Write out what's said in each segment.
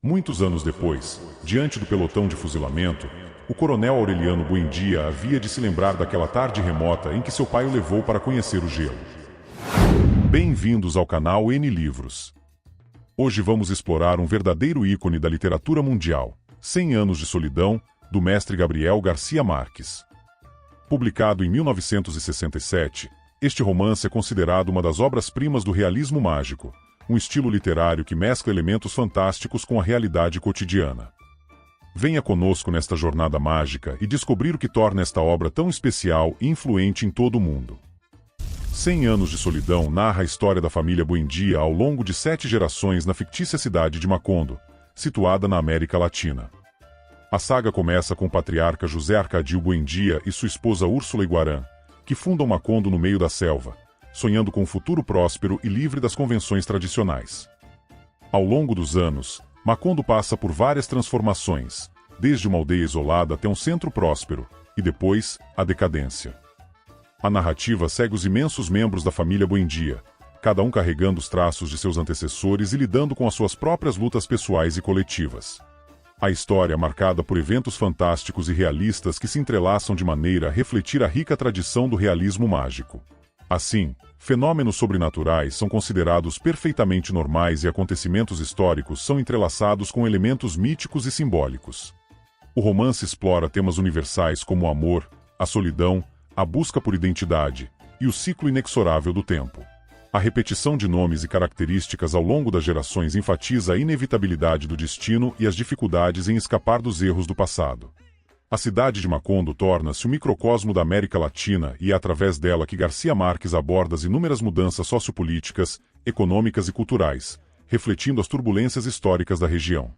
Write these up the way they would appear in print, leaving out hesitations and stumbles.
Muitos anos depois, diante do pelotão de fuzilamento, o coronel Aureliano Buendia havia de se lembrar daquela tarde remota em que seu pai o levou para conhecer o gelo. Bem-vindos ao canal N Livros. Hoje vamos explorar um verdadeiro ícone da literatura mundial, 100 Anos de Solidão, do mestre Gabriel Garcia Marques. Publicado em 1967, este romance é considerado uma das obras-primas do realismo mágico, um estilo literário que mescla elementos fantásticos com a realidade cotidiana. Venha conosco nesta jornada mágica e descobrir o que torna esta obra tão especial e influente em todo o mundo. 100 Anos de Solidão narra a história da família Buendia ao longo de 7 gerações na fictícia cidade de Macondo, situada na América Latina. A saga começa com o patriarca José Arcadio Buendia e sua esposa Úrsula Iguarã, que fundam Macondo no meio da selva, sonhando com um futuro próspero e livre das convenções tradicionais. Ao longo dos anos, Macondo passa por várias transformações, desde uma aldeia isolada até um centro próspero, e depois, a decadência. A narrativa segue os imensos membros da família Buendia, cada um carregando os traços de seus antecessores e lidando com as suas próprias lutas pessoais e coletivas. A história é marcada por eventos fantásticos e realistas que se entrelaçam de maneira a refletir a rica tradição do realismo mágico. Assim, fenômenos sobrenaturais são considerados perfeitamente normais e acontecimentos históricos são entrelaçados com elementos míticos e simbólicos. O romance explora temas universais como o amor, a solidão, a busca por identidade e o ciclo inexorável do tempo. A repetição de nomes e características ao longo das gerações enfatiza a inevitabilidade do destino e as dificuldades em escapar dos erros do passado. A cidade de Macondo torna-se um microcosmo da América Latina e é através dela que Garcia Marques aborda as inúmeras mudanças sociopolíticas, econômicas e culturais, refletindo as turbulências históricas da região.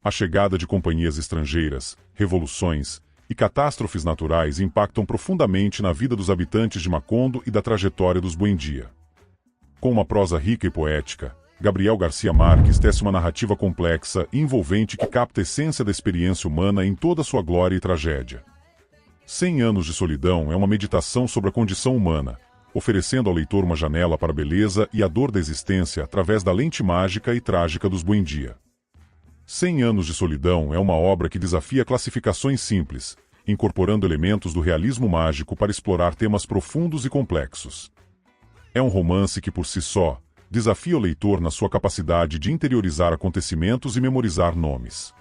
A chegada de companhias estrangeiras, revoluções e catástrofes naturais impactam profundamente na vida dos habitantes de Macondo e da trajetória dos Buendia. Com uma prosa rica e poética, Gabriel Garcia Marques tece uma narrativa complexa e envolvente que capta a essência da experiência humana em toda sua glória e tragédia. 100 Anos de Solidão é uma meditação sobre a condição humana, oferecendo ao leitor uma janela para a beleza e a dor da existência através da lente mágica e trágica dos Buendia. 100 Anos de Solidão é uma obra que desafia classificações simples, incorporando elementos do realismo mágico para explorar temas profundos e complexos. É um romance que, por si só, desafia o leitor na sua capacidade de interiorizar acontecimentos e memorizar nomes.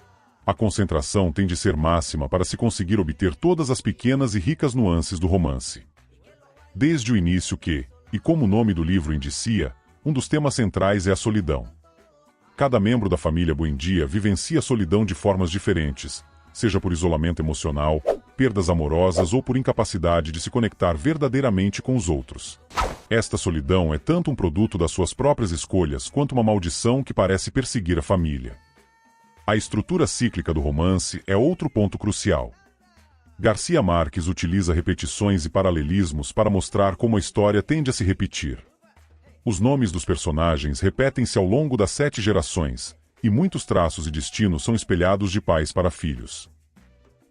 A concentração tem de ser máxima para se conseguir obter todas as pequenas e ricas nuances do romance. Desde o início que, e como o nome do livro indicia, um dos temas centrais é a solidão. Cada membro da família Buendia vivencia a solidão de formas diferentes, seja por isolamento emocional, perdas amorosas ou por incapacidade de se conectar verdadeiramente com os outros. Esta solidão é tanto um produto das suas próprias escolhas quanto uma maldição que parece perseguir a família. A estrutura cíclica do romance é outro ponto crucial. Garcia Marques utiliza repetições e paralelismos para mostrar como a história tende a se repetir. Os nomes dos personagens repetem-se ao longo das 7 gerações, e muitos traços e destinos são espelhados de pais para filhos.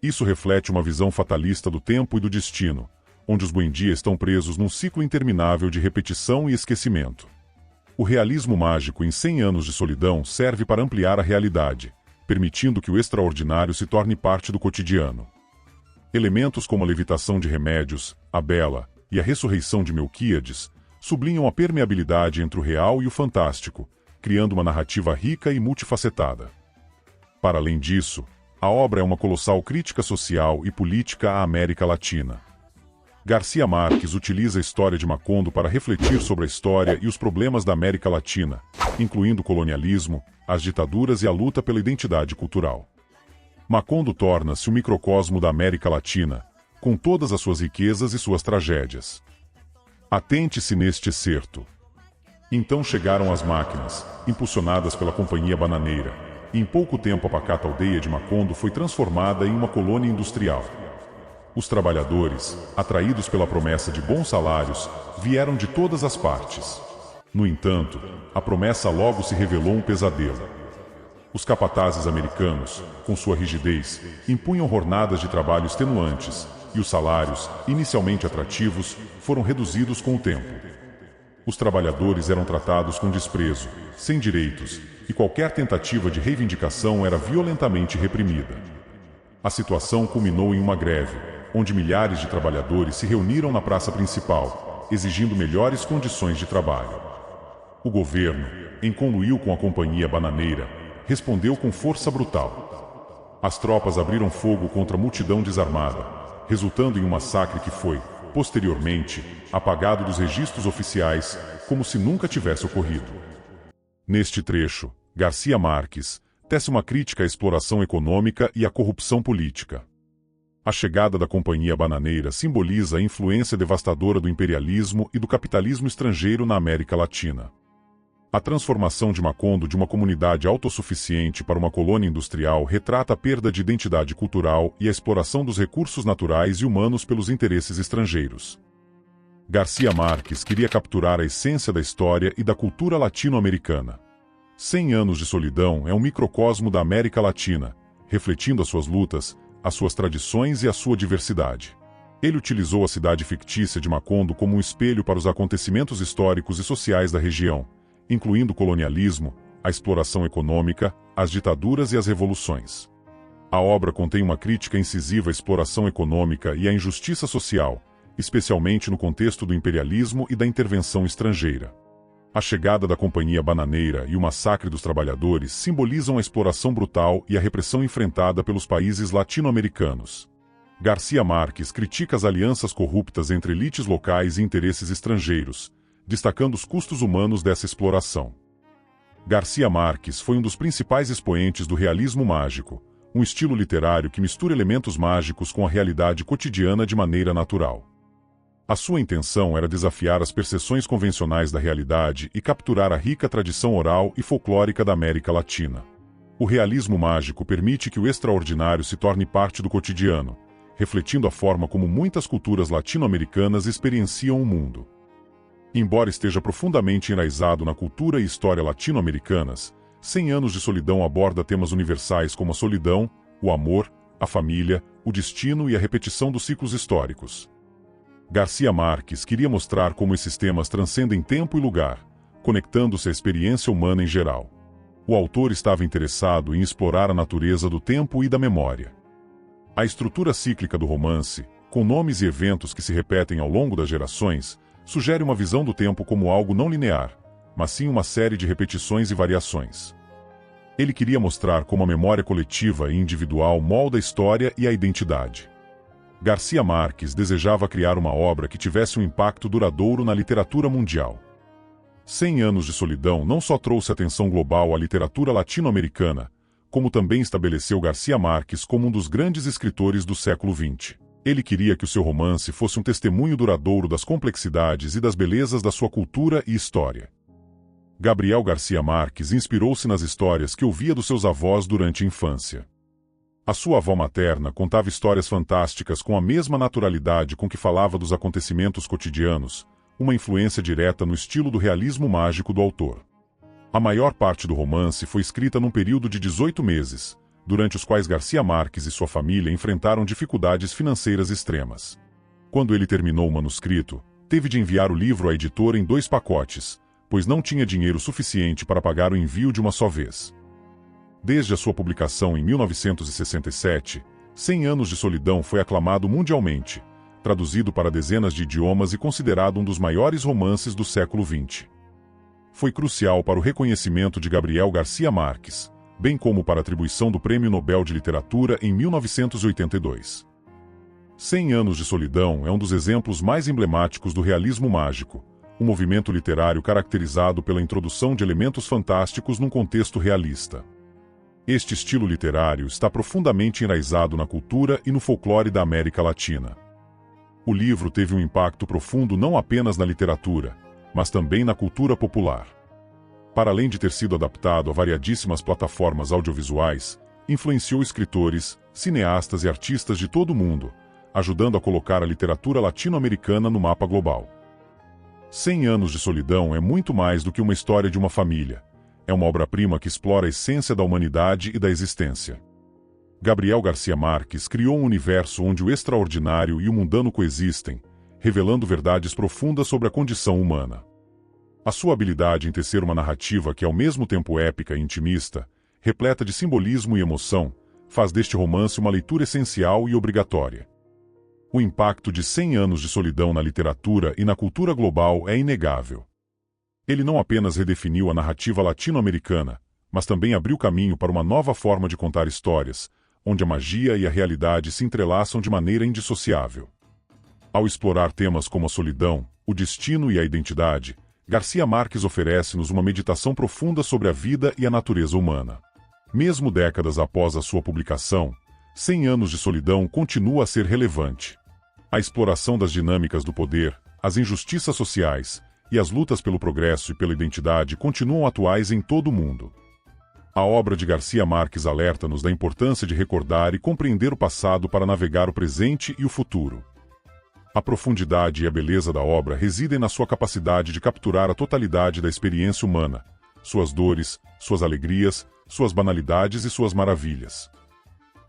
Isso reflete uma visão fatalista do tempo e do destino, onde os Buendia estão presos num ciclo interminável de repetição e esquecimento. O realismo mágico em 100 Anos de Solidão serve para ampliar a realidade, permitindo que o extraordinário se torne parte do cotidiano. Elementos como a levitação de remédios, a Bela e a ressurreição de Melquíades sublinham a permeabilidade entre o real e o fantástico, criando uma narrativa rica e multifacetada. Para além disso, a obra é uma colossal crítica social e política à América Latina. Garcia Marques utiliza a história de Macondo para refletir sobre a história e os problemas da América Latina, incluindo o colonialismo, as ditaduras e a luta pela identidade cultural. Macondo torna-se um microcosmo da América Latina, com todas as suas riquezas e suas tragédias. Atente-se neste excerto. Então chegaram as máquinas, impulsionadas pela Companhia Bananeira, e em pouco tempo a pacata aldeia de Macondo foi transformada em uma colônia industrial. Os trabalhadores, atraídos pela promessa de bons salários, vieram de todas as partes. No entanto, a promessa logo se revelou um pesadelo. Os capatazes americanos, com sua rigidez, impunham jornadas de trabalho extenuantes, e os salários, inicialmente atrativos, foram reduzidos com o tempo. Os trabalhadores eram tratados com desprezo, sem direitos, e qualquer tentativa de reivindicação era violentamente reprimida. A situação culminou em uma greve, onde milhares de trabalhadores se reuniram na praça principal, exigindo melhores condições de trabalho. O governo, em conluio com a Companhia Bananeira, respondeu com força brutal. As tropas abriram fogo contra a multidão desarmada, resultando em um massacre que foi, posteriormente, apagado dos registros oficiais, como se nunca tivesse ocorrido. Neste trecho, Garcia Marques tece uma crítica à exploração econômica e à corrupção política. A chegada da Companhia Bananeira simboliza a influência devastadora do imperialismo e do capitalismo estrangeiro na América Latina. A transformação de Macondo de uma comunidade autossuficiente para uma colônia industrial retrata a perda de identidade cultural e a exploração dos recursos naturais e humanos pelos interesses estrangeiros. Garcia Marques queria capturar a essência da história e da cultura latino-americana. 100 anos de solidão é um microcosmo da América Latina, refletindo as suas lutas, as suas tradições e a sua diversidade. Ele utilizou a cidade fictícia de Macondo como um espelho para os acontecimentos históricos e sociais da região, incluindo o colonialismo, a exploração econômica, as ditaduras e as revoluções. A obra contém uma crítica incisiva à exploração econômica e à injustiça social, especialmente no contexto do imperialismo e da intervenção estrangeira. A chegada da Companhia Bananeira e o massacre dos trabalhadores simbolizam a exploração brutal e a repressão enfrentada pelos países latino-americanos. Garcia Marques critica as alianças corruptas entre elites locais e interesses estrangeiros, destacando os custos humanos dessa exploração. Garcia Marques foi um dos principais expoentes do realismo mágico, um estilo literário que mistura elementos mágicos com a realidade cotidiana de maneira natural. A sua intenção era desafiar as percepções convencionais da realidade e capturar a rica tradição oral e folclórica da América Latina. O realismo mágico permite que o extraordinário se torne parte do cotidiano, refletindo a forma como muitas culturas latino-americanas experienciam o mundo. Embora esteja profundamente enraizado na cultura e história latino-americanas, 100 anos de solidão aborda temas universais como a solidão, o amor, a família, o destino e a repetição dos ciclos históricos. Garcia Marques queria mostrar como esses temas transcendem tempo e lugar, conectando-se à experiência humana em geral. O autor estava interessado em explorar a natureza do tempo e da memória. A estrutura cíclica do romance, com nomes e eventos que se repetem ao longo das gerações, sugere uma visão do tempo como algo não linear, mas sim uma série de repetições e variações. Ele queria mostrar como a memória coletiva e individual molda a história e a identidade. Garcia Marques desejava criar uma obra que tivesse um impacto duradouro na literatura mundial. 100 anos de solidão não só trouxe atenção global à literatura latino-americana, como também estabeleceu Garcia Marques como um dos grandes escritores do século XX. Ele queria que o seu romance fosse um testemunho duradouro das complexidades e das belezas da sua cultura e história. Gabriel Garcia Marques inspirou-se nas histórias que ouvia dos seus avós durante a infância. A sua avó materna contava histórias fantásticas com a mesma naturalidade com que falava dos acontecimentos cotidianos, uma influência direta no estilo do realismo mágico do autor. A maior parte do romance foi escrita num período de 18 meses, durante os quais Garcia Marques e sua família enfrentaram dificuldades financeiras extremas. Quando ele terminou o manuscrito, teve de enviar o livro à editora em 2 pacotes, pois não tinha dinheiro suficiente para pagar o envio de uma só vez. Desde a sua publicação em 1967, 100 anos de solidão foi aclamado mundialmente, traduzido para dezenas de idiomas e considerado um dos maiores romances do século XX. Foi crucial para o reconhecimento de Gabriel Garcia Marques, bem como para a atribuição do Prêmio Nobel de Literatura em 1982. 100 anos de solidão é um dos exemplos mais emblemáticos do realismo mágico, um movimento literário caracterizado pela introdução de elementos fantásticos num contexto realista. Este estilo literário está profundamente enraizado na cultura e no folclore da América Latina. O livro teve um impacto profundo não apenas na literatura, mas também na cultura popular. Para além de ter sido adaptado a variadíssimas plataformas audiovisuais, influenciou escritores, cineastas e artistas de todo o mundo, ajudando a colocar a literatura latino-americana no mapa global. 100 anos de solidão é muito mais do que uma história de uma família. É uma obra-prima que explora a essência da humanidade e da existência. Gabriel Garcia Marques criou um universo onde o extraordinário e o mundano coexistem, revelando verdades profundas sobre a condição humana. A sua habilidade em tecer uma narrativa que é ao mesmo tempo épica e intimista, repleta de simbolismo e emoção, faz deste romance uma leitura essencial e obrigatória. O impacto de 100 anos de solidão na literatura e na cultura global é inegável. Ele não apenas redefiniu a narrativa latino-americana, mas também abriu caminho para uma nova forma de contar histórias, onde a magia e a realidade se entrelaçam de maneira indissociável. Ao explorar temas como a solidão, o destino e a identidade, Garcia Marques oferece-nos uma meditação profunda sobre a vida e a natureza humana. Mesmo décadas após a sua publicação, 100 anos de solidão continua a ser relevante. A exploração das dinâmicas do poder, as injustiças sociais e as lutas pelo progresso e pela identidade continuam atuais em todo o mundo. A obra de Garcia Marques alerta-nos da importância de recordar e compreender o passado para navegar o presente e o futuro. A profundidade e a beleza da obra residem na sua capacidade de capturar a totalidade da experiência humana, suas dores, suas alegrias, suas banalidades e suas maravilhas.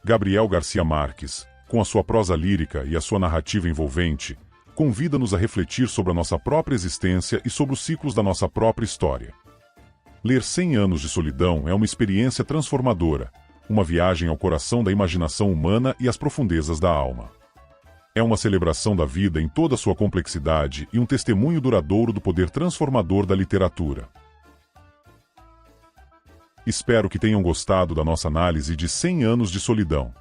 Gabriel Garcia Marques, com a sua prosa lírica e a sua narrativa envolvente, convida-nos a refletir sobre a nossa própria existência e sobre os ciclos da nossa própria história. Ler 100 anos de solidão é uma experiência transformadora, uma viagem ao coração da imaginação humana e às profundezas da alma. É uma celebração da vida em toda a sua complexidade e um testemunho duradouro do poder transformador da literatura. Espero que tenham gostado da nossa análise de 100 anos de solidão.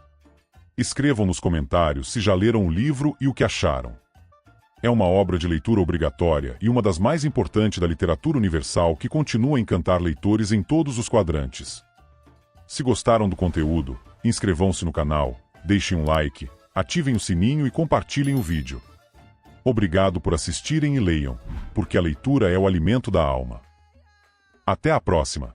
Escrevam nos comentários se já leram o livro e o que acharam. É uma obra de leitura obrigatória e uma das mais importantes da literatura universal que continua a encantar leitores em todos os quadrantes. Se gostaram do conteúdo, inscrevam-se no canal, deixem um like, ativem o sininho e compartilhem o vídeo. Obrigado por assistirem e leiam, porque a leitura é o alimento da alma. Até a próxima!